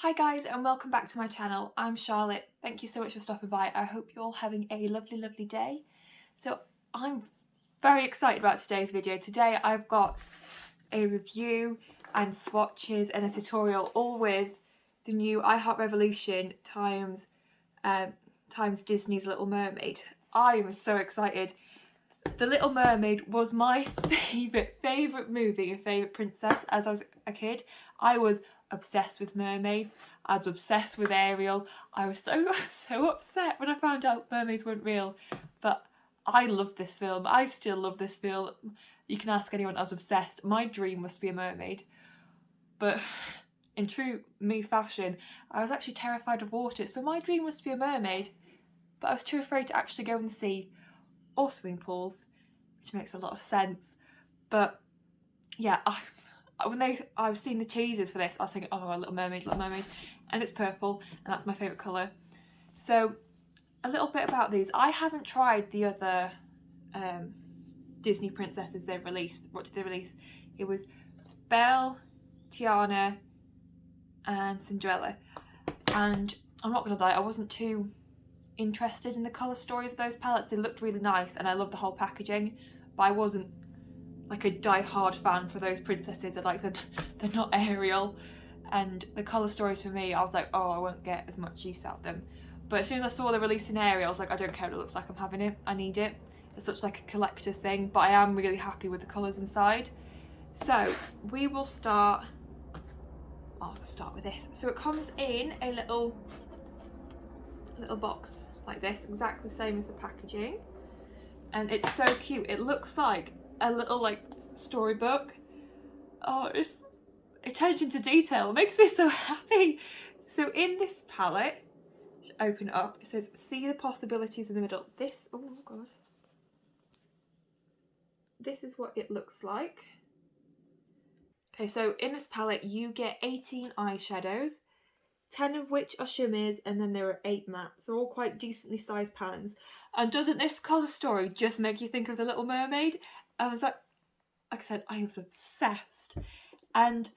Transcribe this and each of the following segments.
Hi guys and welcome back to my channel. I'm Charlotte. Thank you so much for stopping by. I hope you're all having a lovely day. So I'm very excited about today's video. Today I've got a review and swatches and a tutorial all with the new I Heart Revolution times Disney's Little Mermaid. I am so excited. The Little Mermaid was my favourite movie and favourite princess as I was a kid. I was obsessed with mermaids. I was obsessed with Ariel. I was so upset when I found out mermaids weren't real. But I loved this film. I still love this film. You can ask anyone, I was obsessed. My dream was to be a mermaid. But in true me fashion, I was actually terrified of water. So my dream was to be a mermaid. But I was too afraid to actually go in the sea or swimming pools, which makes a lot of sense. But yeah, I've seen the teasers for this, I was thinking, oh, Little Mermaid, and it's purple, and that's my favourite colour. So a little bit about these. I haven't tried the other Disney princesses they've released. What did they release? It was Belle, Tiana, and Cinderella. And I'm not gonna lie, I wasn't too interested in the colour stories of those palettes. They looked really nice, and I love the whole packaging, but I wasn't like a die-hard fan for those princesses. They're not Ariel, and the colour stories for me, I was like, oh, I won't get as much use out of them. But as soon as I saw the releasing Ariel, I was like, I don't care what it looks like, I'm having it, I need it. It's such like a collector's thing, but I am really happy with the colours inside. So we will start, I'll start with this. So it comes in a little box like this, exactly the same as the packaging. And it's so cute. It looks like a little like storybook. Oh, it's attention to detail. It makes me so happy. So in this palette, open it up, it says see the possibilities in the middle. This, oh god. This is what it looks like. Okay, so in this palette you get 18 eyeshadows, 10 of which are shimmers, and then there are 8 mattes. They're all quite decently sized pans. And doesn't this colour story just make you think of the Little Mermaid? I was like I said, I was obsessed. And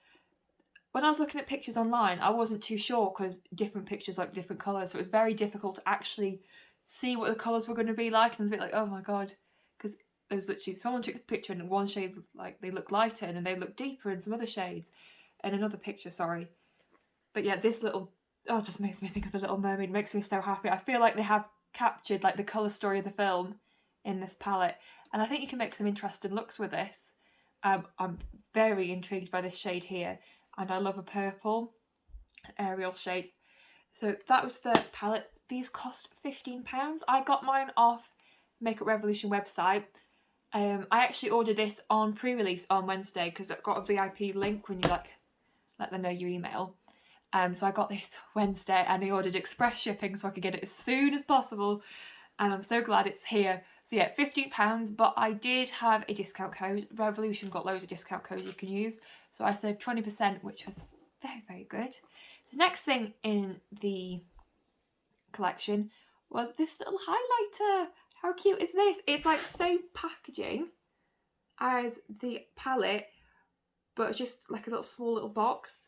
when I was looking at pictures online, I wasn't too sure because different pictures like different colours, so it was very difficult to actually see what the colours were going to be like. And I was a bit like, oh my god, because it was literally someone took this picture and one shade like they look lighter, and then they look deeper in some other shades, and another picture, sorry. But yeah, this little, oh, just makes me think of the Little Mermaid. It makes me so happy. I feel like they have captured like the colour story of the film in this palette, and I think you can make some interesting looks with this. I'm very intrigued by this shade here, and I love a purple Ariel shade. So that was the palette. These cost £15. I got mine off Makeup Revolution website. I actually ordered this on pre-release on Wednesday because I've got a VIP link when you like let them know your email. So I got this Wednesday and I ordered express shipping so I could get it as soon as possible, and I'm so glad it's here. So yeah, £15, but I did have a discount code. Revolution got loads of discount codes you can use, so I saved 20%, which was very good. The next thing in the collection was this little highlighter. How cute is this? It's like the same packaging as the palette, but just like a little small little box.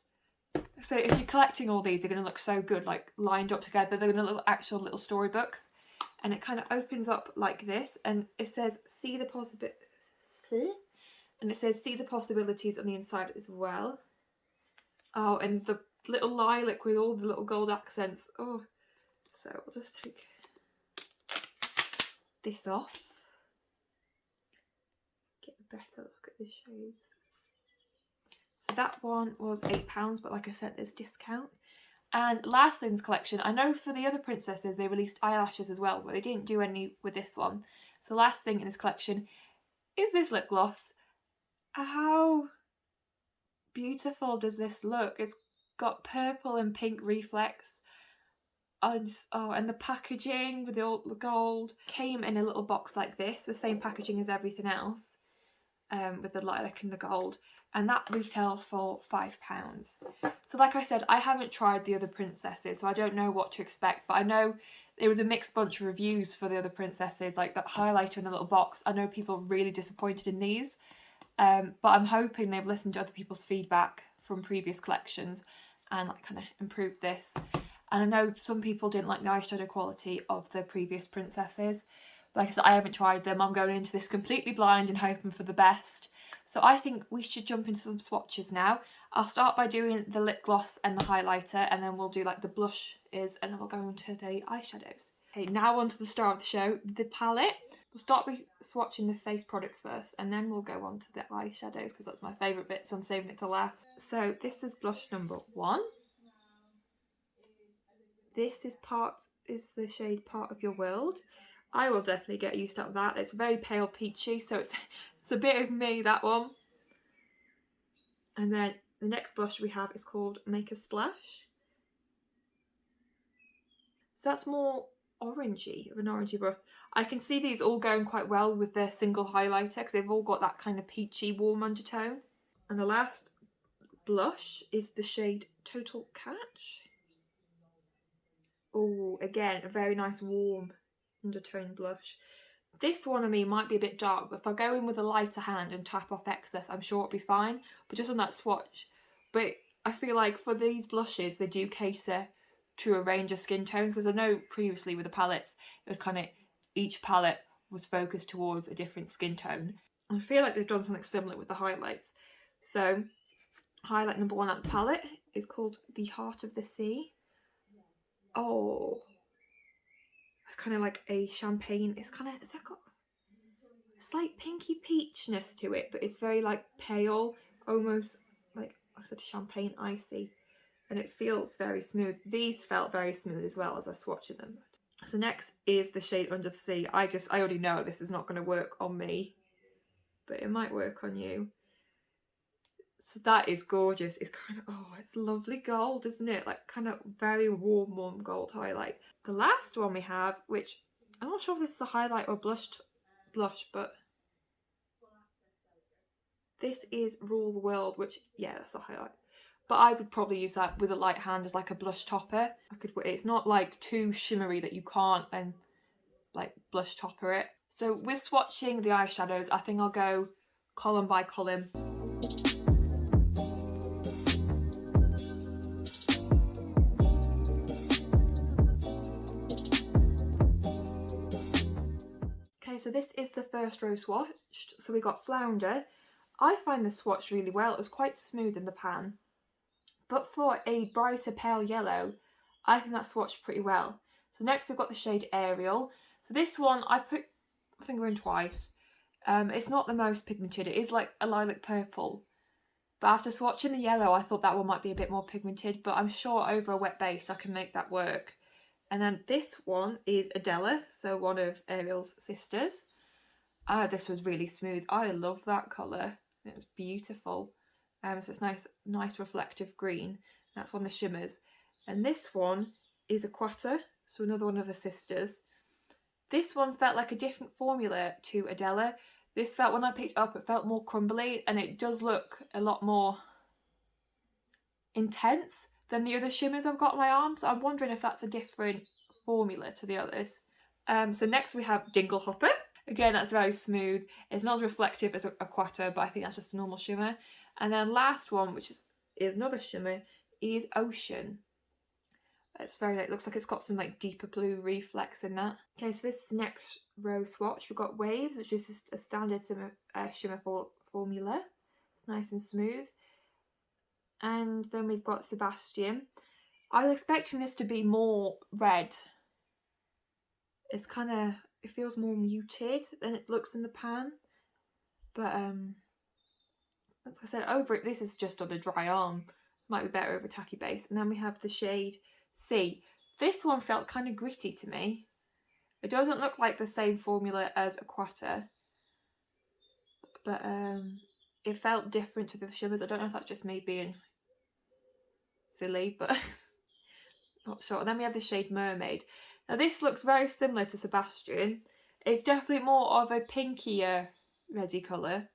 So if you're collecting all these, they're going to look so good, like lined up together. They're going to look actual little storybooks. And it kind of opens up like this, and it says see the possibilities, and it says see the possibilities on the inside as well. Oh, and the little lilac with all the little gold accents. Oh, so I'll just take this off, get a better look at the shades. So that one was £8, but like I said, there's discount. And last thing's collection, I know for the other princesses they released eyelashes as well, but they didn't do any with this one. So last thing in this collection is this lip gloss. How beautiful does this look? It's got purple and pink reflex. And the packaging with all the gold came in a little box like this, the same packaging as everything else, with the lilac and the gold, and that retails for £5. So like I said, I haven't tried the other princesses, so I don't know what to expect, but I know there was a mixed bunch of reviews for the other princesses, like that highlighter in the little box. I know people are really disappointed in these, but I'm hoping they've listened to other people's feedback from previous collections and like kind of improved this. And I know some people didn't like the eyeshadow quality of the previous princesses. Like I said, I haven't tried them. I'm going into this completely blind and hoping for the best. So I think we should jump into some swatches now. I'll start by doing the lip gloss and the highlighter, and then we'll do like the blushes, and then we'll go into the eyeshadows. Okay, now on to the star of the show, the palette. We'll start by swatching the face products first, and then we'll go on to the eyeshadows because that's my favourite bit, so I'm saving it to last. So this is blush number 1. This is the shade Part of Your World. I will definitely get used to that. It's very pale peachy, so it's a bit of me, that one. And then the next blush we have is called Make a Splash. So that's more orangey, of an orangey brush. I can see these all going quite well with their single highlighter because they've all got that kind of peachy, warm undertone. And the last blush is the shade Total Catch. Oh, again, a very nice warm undertone blush. This one of me might be a bit dark, but if I go in with a lighter hand and tap off excess, I'm sure it'll be fine. But just on that swatch. But I feel like for these blushes, they do cater to a range of skin tones, because I know previously with the palettes, it was kind of each palette was focused towards a different skin tone. And I feel like they've done something similar with the highlights. So highlight number 1 at the palette is called The Heart of the Sea. Oh, it's kind of like a champagne. It's got it's like pinky peachness to it, but it's very like pale, almost like I said, champagne icy, and it feels very smooth. These felt very smooth as well as I was swatching them. So next is the shade Under the Sea. I already know this is not going to work on me, but it might work on you. So that is gorgeous. It's kind of, it's lovely gold, isn't it? Like kind of very warm gold highlight. The last one we have, which I'm not sure if this is a highlight or blush, but this is Rule the World, which, yeah, that's a highlight. But I would probably use that with a light hand as like a blush topper. It's not like too shimmery that you can't then like blush topper it. So with swatching the eyeshadows, I think I'll go column by column. Okay, so this is the first row swatched. So we got Flounder. I find the swatch really well. It was quite smooth in the pan. But for a brighter pale yellow, I think that swatched pretty well. So next we've got the shade Ariel. So this one, I put my finger in twice. It's not the most pigmented. It is like a lilac purple. But after swatching the yellow, I thought that one might be a bit more pigmented. But I'm sure over a wet base, I can make that work. And then this one is Adela, so one of Ariel's sisters. This was really smooth. I love that colour. It was beautiful. So it's nice reflective green. That's one of the shimmers. And this one is Aquata, so another one of her sisters. This one felt like a different formula to Adela. This felt, when I picked it up, it felt more crumbly, and it does look a lot more intense than the other shimmers I've got on my arm. So I'm wondering if that's a different formula to the others. So next we have Dingle Hopper. Again, that's very smooth. It's not as reflective as Aquata, but I think that's just a normal shimmer. And then last one, which is another shimmer, is Ocean. It's very, it looks like it's got some like deeper blue reflex in that. Okay, so this next row swatch, we've got Waves, which is just a standard shimmer formula. It's nice and smooth. And then we've got Sebastian. I was expecting this to be more red. It's kind of, it feels more muted than it looks in the pan. But as I said, this is just on a dry arm. Might be better over tacky base. And then we have the shade C. This one felt kind of gritty to me. It doesn't look like the same formula as Aquata, but it felt different to the shimmers. I don't know if that's just me being silly, but not sure. And then we have the shade Mermaid. Now this looks very similar to Sebastian. It's definitely more of a pinkier reddy colour,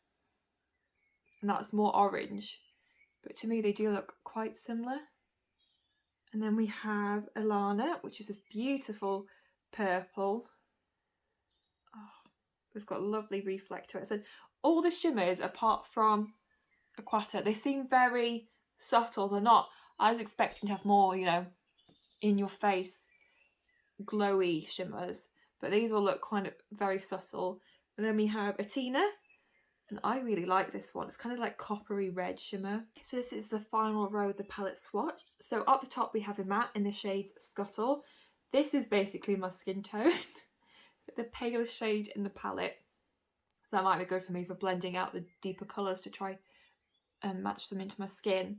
and that's more orange. But to me they do look quite similar. And then we have Elana, which is this beautiful purple. Oh, we've got a lovely reflector. So all the shimmers, apart from Aquata, they seem very subtle. They're not I was expecting to have more, you know, in your face, glowy shimmers, but these all look kind of very subtle. And then we have Athena, and I really like this one. It's kind of like coppery red shimmer. So this is the final row of the palette swatch. So up the top we have a matte in the shade Scuttle. This is basically my skin tone. The palest shade in the palette. So that might be good for me for blending out the deeper colours to try and match them into my skin.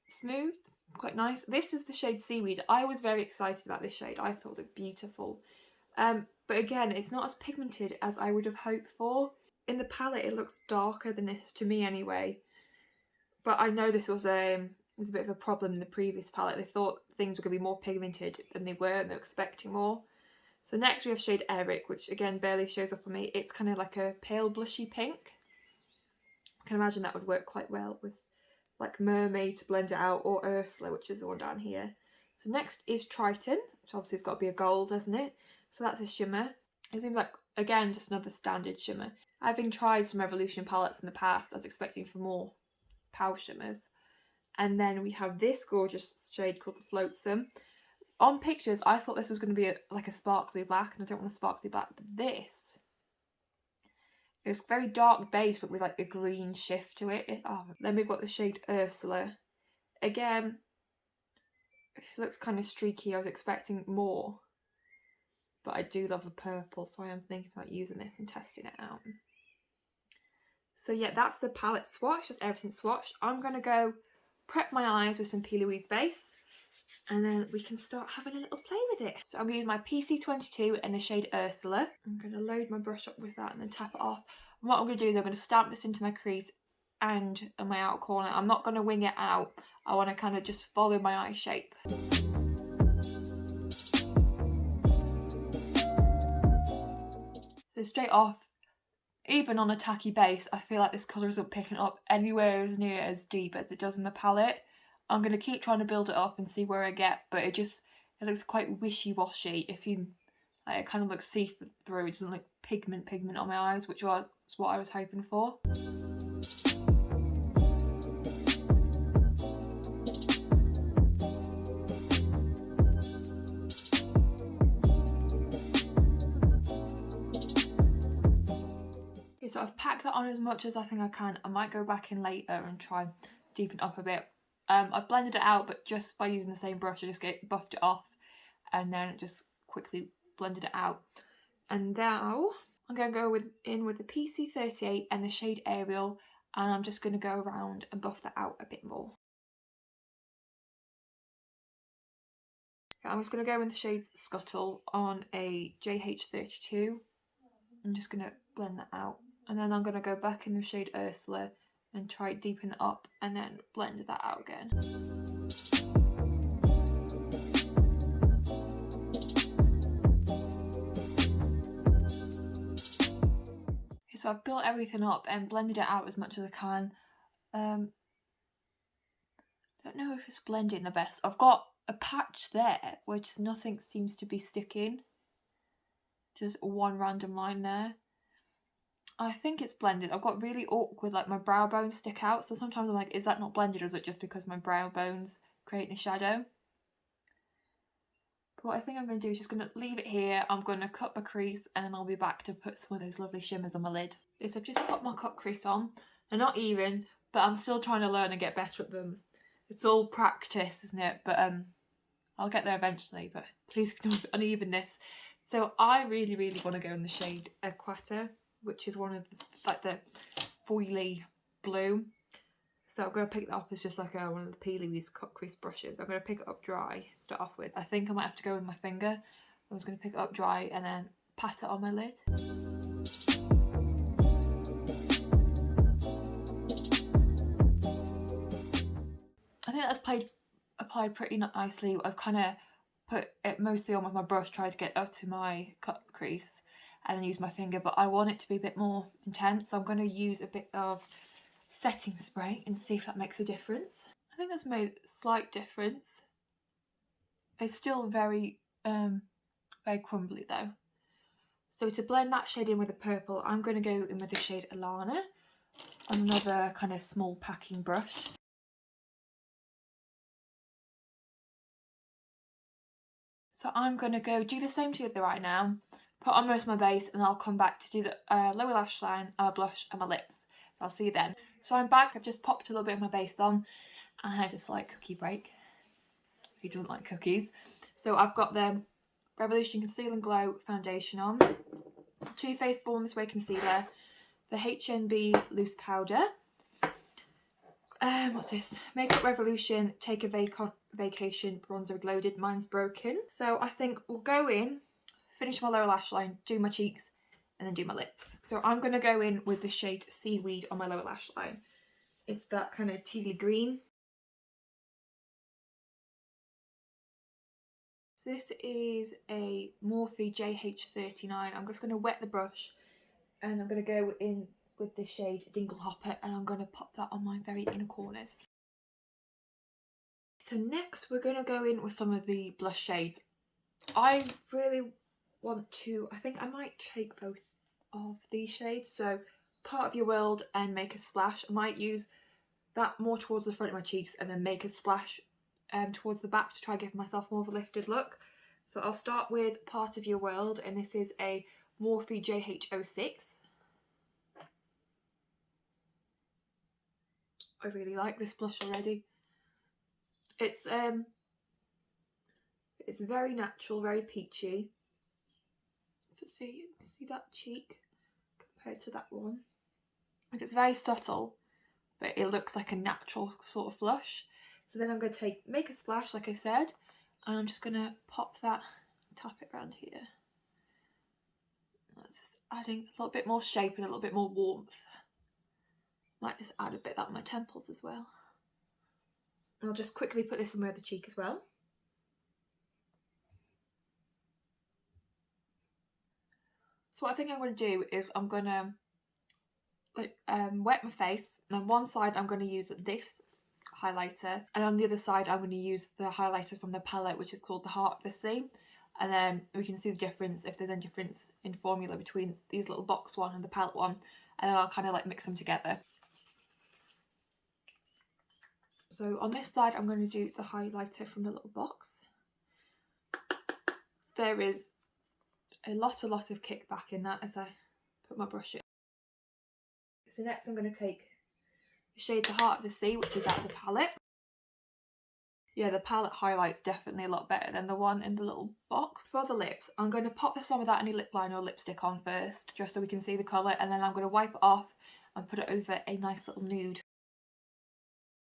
Smooth, quite nice. This is the shade Seaweed. I was very excited about this shade. I thought it looked beautiful. But again, it's not as pigmented as I would have hoped for. In the palette, it looks darker than this, to me anyway. But I know this was a bit of a problem in the previous palette. They thought things were going to be more pigmented than they were, and they were expecting more. So next we have shade Eric, which again barely shows up on me. It's kind of like a pale blushy pink. I can imagine that would work quite well with like Mermaid to blend it out, or Ursula, which is the one down here. So next is Triton, which obviously has got to be a gold, hasn't it? So that's a shimmer. It seems like, again, just another standard shimmer. Having tried some Revolution palettes in the past, I was expecting for more power shimmers. And then we have this gorgeous shade called the Floatsome. On pictures, I thought this was going to be like a sparkly black, and I don't want a sparkly black, but this, it's very dark base, but with like a green shift to it. Then we've got the shade Ursula. Again, it looks kind of streaky. I was expecting more, but I do love the purple, so I am thinking about using this and testing it out. So yeah, that's the palette swatch. That's everything swatched. I'm going to go prep my eyes with some P. Louise base, and then we can start having a little play with it. So I'm going to use my PC22 in the shade Ursula. I'm going to load my brush up with that and then tap it off. And what I'm going to do is I'm going to stamp this into my crease and in my outer corner. I'm not going to wing it out. I want to kind of just follow my eye shape. So straight off, even on a tacky base, I feel like this colour isn't picking up anywhere as near as deep as it does in the palette. I'm going to keep trying to build it up and see where I get, but it looks quite wishy-washy. If you, like, it kind of looks see-through. It doesn't look pigment on my eyes, which was what I was hoping for. Okay, so I've packed that on as much as I think I can. I might go back in later and try and deepen it up a bit. I've blended it out, but just by using the same brush, I just buffed it off and then just quickly blended it out. And now I'm going to go in with the PC38 and the shade Ariel, and I'm just going to go around and buff that out a bit more. Okay, I'm just going to go in the shades Scuttle on a JH32. I'm just going to blend that out. And then I'm going to go back in the shade Ursula and try deepen it up and then blend that out again. Okay, so I've built everything up and blended it out as much as I can. Don't know if it's blending the best. I've got a patch there where just nothing seems to be sticking. Just one random line there. I think it's blended. I've got really awkward, like my brow bones stick out, so sometimes I'm like, is that not blended, or is it just because my brow bones create a shadow? But what I think I'm going to do is just going to leave it here. I'm going to cut my crease and then I'll be back to put some of those lovely shimmers on my lid. So I've just put my cut crease on. They're not even, but I'm still trying to learn and get better at them. It's all practice, isn't it? But I'll get there eventually, but please ignore the unevenness. So I really want to go in the shade Aquata, which is one of the foily blue. So I'm going to pick that up as just like one of the P. Louise cut crease brushes. I'm going to pick it up dry to start off with. I think I might have to go with my finger. I was going to pick it up dry and then pat it on my lid. I think that's applied pretty nicely. I've kind of put it mostly on with my brush, tried to get up to my cut crease and then use my finger, but I want it to be a bit more intense, so I'm going to use a bit of setting spray and see if that makes a difference. I think that's made a slight difference. It's still very crumbly though. So to blend that shade in with the purple, I'm going to go in with the shade Elana on another kind of small packing brush. So I'm going to go do the same to the other eye now, put on most of my base, and I'll come back to do the lower lash line and my blush and my lips. So I'll see you then. So I'm back, I've just popped a little bit of my base on, and I had this like cookie break. He doesn't like cookies. So I've got the Revolution Conceal and Glow foundation on, Too Faced Born This Way concealer, the HNB loose powder. What's this? Makeup Revolution Take a Vacation bronzer loaded. Mine's broken. So I think we'll go in, finish my lower lash line, do my cheeks, and then do my lips. So I'm going to go in with the shade Seaweed on my lower lash line. It's that kind of tealy green. This is a Morphe JH39. I'm just going to wet the brush and I'm going to go in with the shade Dingle Hopper, and I'm going to pop that on my very inner corners. So next we're going to go in with some of the blush shades. I really want to, I think I might take both of these shades. So Part of Your World and Make a Splash. I might use that more towards the front of my cheeks and then Make a Splash towards the back to try and give myself more of a lifted look. So I'll start with Part of Your World, and this is a Morphe JH06. I really like this blush already. It's very natural, very peachy. So see that cheek compared to that one. Like, it's very subtle, but it looks like a natural sort of blush. So then I'm going to Make a Splash, like I said, and I'm just going to pop that, tap it around here. That's just adding a little bit more shape and a little bit more warmth. Might just add a bit of that on my temples as well. And I'll just quickly put this on my other cheek as well. So what I think I'm going to do is I'm going to wet my face, and on one side I'm going to use this highlighter, and on the other side I'm going to use the highlighter from the palette, which is called the Heart of the Sea, and then we can see the difference, if there's any difference in formula between these little box one and the palette one, and then I'll kind of like mix them together. So on this side I'm going to do the highlighter from the little box. There is a lot of kickback in that as I put my brush in. So next I'm going to take the shade The Heart of the Sea, which is out of the palette. Yeah, the palette highlight's definitely a lot better than the one in the little box. For the lips, I'm going to pop this on without any lip liner or lipstick on first, just so we can see the colour, and then I'm going to wipe it off and put it over a nice little nude.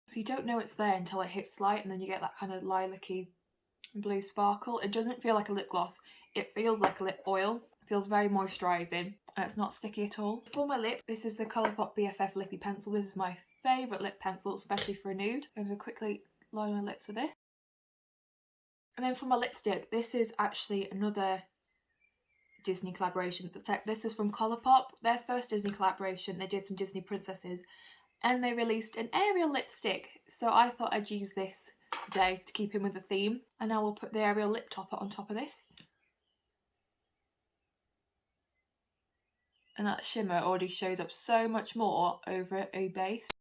So you don't know it's there until it hits light, and then you get that kind of lilac-y blue sparkle. It doesn't feel like a lip gloss, it feels like a lip oil. It feels very moisturising and it's not sticky at all. For my lips, this is the Colourpop BFF Lippy pencil. This is my favourite lip pencil, especially for a nude. I'm going to quickly line my lips with this. And then for my lipstick, this is actually another Disney collaboration. This is from Colourpop, their first Disney collaboration. They did some Disney princesses and they released an Ariel lipstick. So I thought I'd use this today to keep in with the theme. And now we'll put the Ariel lip topper on top of this. And that shimmer already shows up so much more over a base.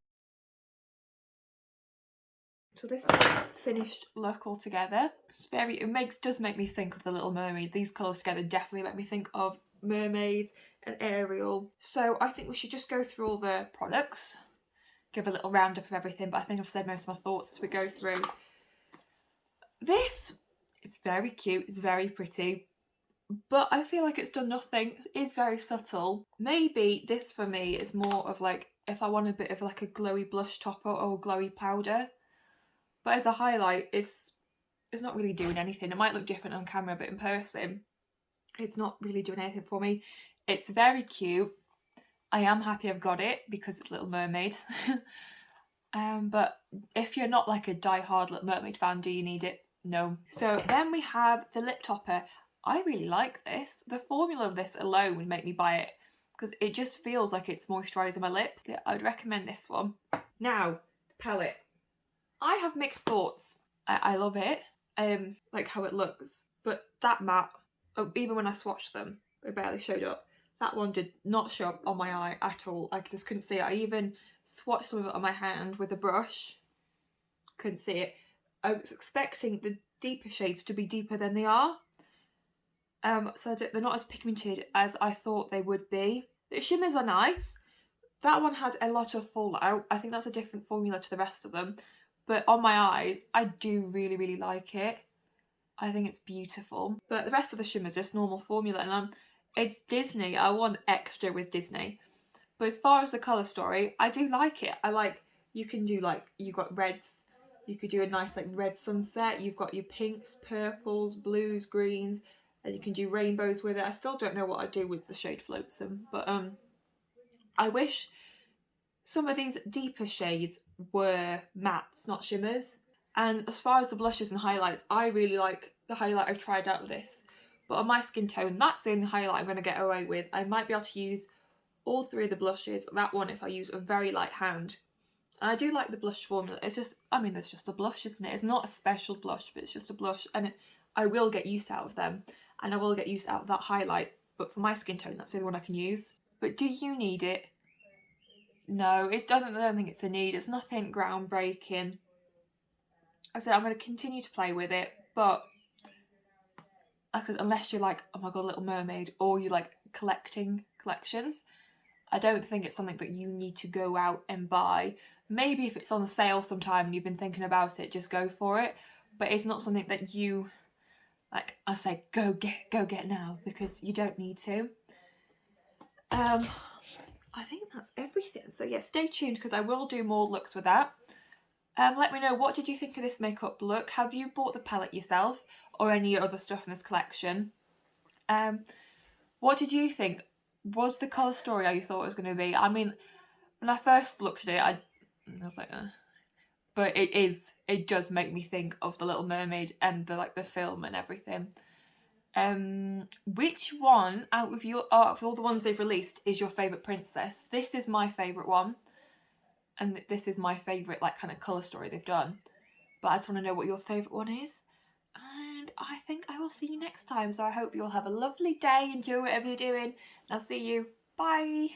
So this is a finished look altogether. It's does make me think of the Little Mermaid. These colours together definitely make me think of mermaids and Ariel. So I think we should just go through all the products, give a little roundup of everything, but I think I've said most of my thoughts as we go through. This, it's very cute, it's very pretty, but I feel like it's done nothing. It is very subtle. Maybe this for me is more of like, if I want a bit of like a glowy blush topper or glowy powder. But as a highlight, it's not really doing anything. It might look different on camera, but in person, it's not really doing anything for me. It's very cute. I am happy I've got it because it's Little Mermaid. But if you're not like a die-hard Little Mermaid fan, do you need it? No. So then we have the lip topper. I really like this. The formula of this alone would make me buy it because it just feels like it's moisturising my lips. Yeah, I would recommend this one. Now, palette. I have mixed thoughts. I love it, like how it looks, but that matte, even when I swatched them, it barely showed up. That one did not show up on my eye at all. I just couldn't see it. I even swatched some of it on my hand with a brush. Couldn't see it. I was expecting the deeper shades to be deeper than they are. So they're not as pigmented as I thought they would be. The shimmers are nice. That one had a lot of fallout. I think that's a different formula to the rest of them. But on my eyes, I do really, really like it. I think it's beautiful. But the rest of the shimmers are just normal formula, and it's Disney. I want extra with Disney. But as far as the colour story, I do like it. I like, you can do like, you've got reds, you could do a nice like red sunset, you've got your pinks, purples, blues, greens, and you can do rainbows with it. I still don't know what I'd do with the shade Floatsome, but I wish some of these deeper shades were mattes, not shimmers. And as far as the blushes and highlights, I really like the highlight I've tried out with this. But on my skin tone, that's the only highlight I'm going to get away with. I might be able to use all three of the blushes, that one if I use a very light hand. And I do like the blush formula. It's just, I mean, it's just a blush, isn't it? It's not a special blush, but it's just a blush. And I will get use out of them. And I will get use out of that highlight. But for my skin tone, that's the only one I can use. But do you need it? No, I don't think it's a need. It's nothing groundbreaking. I said I'm going to continue to play with it, but like I said, unless you're like, oh my god, Little Mermaid, or you like collecting collections, I don't think it's something that you need to go out and buy. Maybe if it's on a sale sometime and you've been thinking about it, just go for it. But it's not something that you, like, I say, go get now, because you don't need to. I think that's everything. So yeah, stay tuned because I will do more looks with that. Let me know, what did you think of this makeup look? Have you bought the palette yourself or any other stuff in this collection? What did you think? Was the colour story how you thought it was going to be? I mean, when I first looked at it, I was like, but it does make me think of The Little Mermaid and the film and everything. Which one out of all the ones they've released is your favourite princess? This is my favourite one. And this is my favourite kind of colour story they've done. But I just want to know what your favourite one is. And I think I will see you next time. So I hope you all have a lovely day. Enjoy whatever you're doing. And I'll see you. Bye.